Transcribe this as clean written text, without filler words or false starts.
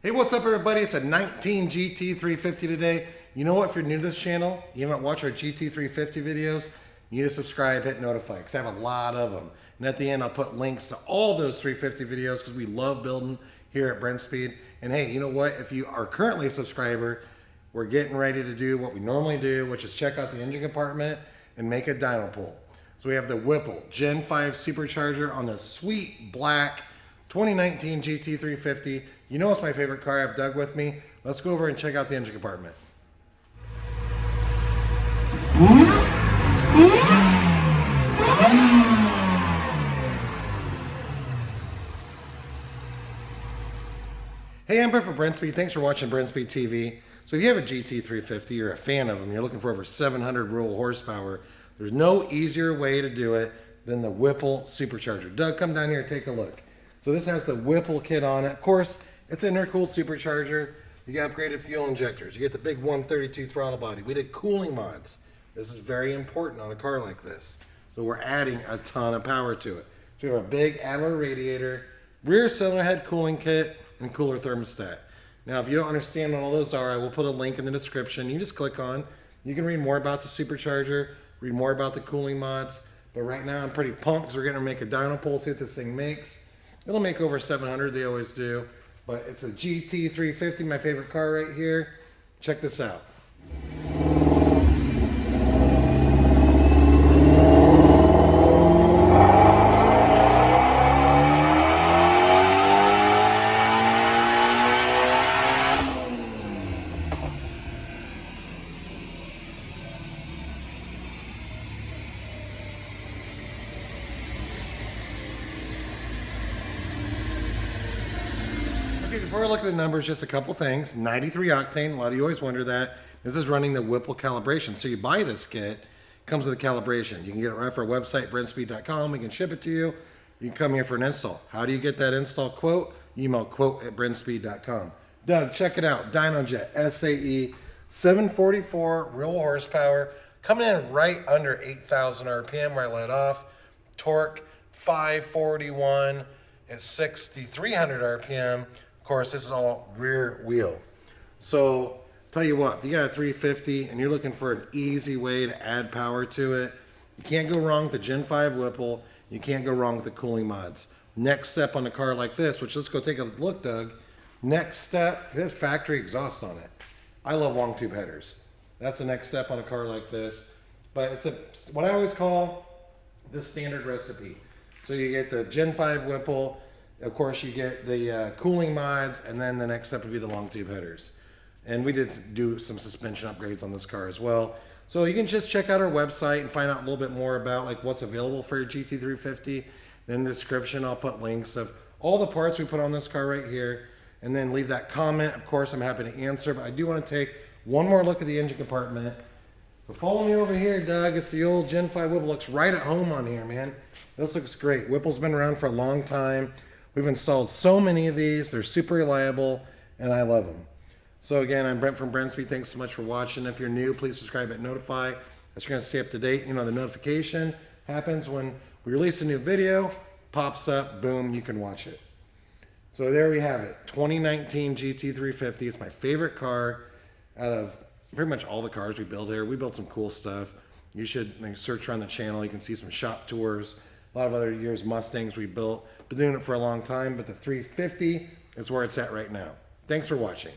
Hey, what's up everybody? It's a 19 GT350 today. You know what, if you're new to this channel, you haven't watched our GT350 videos, you need to subscribe, hit notify, because I have a lot of them. And at the end, I'll put links to all those 350 videos because we love building here at Brent Speed. And hey, you know what? If you are currently a subscriber, we're getting ready to do what we normally do, which is check out the engine compartment and make a dyno pull. So we have the Whipple Gen 5 Supercharger on the sweet black 2019 GT350. You know it's my favorite car. I have Doug with me. Let's go over and check out the engine compartment. Hey, I'm Brent from Brent Speed. Thanks for watching Brent Speed TV. So if you have a GT350, you're a fan of them, you're looking for over 700 rural horsepower, there's no easier way to do it than the Whipple Supercharger. Doug, come down here and take a look. So this has the Whipple kit on it. Of course, it's an intercooled supercharger. You got upgraded fuel injectors. You get the big 132 throttle body. We did cooling mods. This is very important on a car like this. So we're adding a ton of power to it. So we have a big Adler radiator, rear cylinder head cooling kit, and cooler thermostat. Now, if you don't understand what all those are, I will put a link in the description. You just click on. You can read more about the supercharger, read more about the cooling mods. But right now, I'm pretty pumped because we're going to make a dyno pull, see what this thing makes. It'll make over 700, they always do. But it's a GT350, my favorite car right here. Check this out. Okay, before I look at the numbers, just a couple things. 93 octane, a lot of you always wonder that. This is running the Whipple calibration. So you buy this kit, it comes with a calibration. You can get it right for our website, brentspeed.com. We can ship it to you. You can come here for an install. How do you get that install quote? Email quote@brentspeed.com. Doug, check it out. DynoJet SAE 744 real horsepower, coming in right under 8,000 RPM where I let off. Torque 541 at 6,300 RPM. Of course, this is all rear wheel. So tell you what, if you got a 350 and you're looking for an easy way to add power to it, you can't go wrong with the Gen 5 Whipple. You can't go wrong with the cooling mods. Next step on a car like this, which let's go take a look, Doug. Next step, this factory exhaust on it. I love long tube headers. That's the next step on a car like this. But it's what I always call the standard recipe. So you get the Gen 5 Whipple, of course you get the cooling mods, and then the next step would be the long tube headers. And we did do some suspension upgrades on this car as well. So you can just check out our website and find out a little bit more about like what's available for your GT350. Then in the description I'll put links of all the parts we put on this car right here. And then leave that comment. Of course I'm happy to answer, but I do want to take one more look at the engine compartment. So follow me over here, Doug. It's the old Gen 5 Whipple. Looks right at home on here, man. This looks great. Whipple's been around for a long time. We've installed so many of these. They're super reliable, and I love them. So again, I'm Brent from Brent Speed. Thanks so much for watching. If you're new, please subscribe and notify. That's you're going to stay up to date. You know, the notification happens when we release a new video. Pops up, boom, you can watch it. So there we have it. 2019 GT350. It's my favorite car out of pretty much all the cars we build here. We built some cool stuff. You should search around the channel. You can see some shop tours. A lot of other years Mustangs we built. Been doing it for a long time, but the 350 is where it's at right now. Thanks for watching.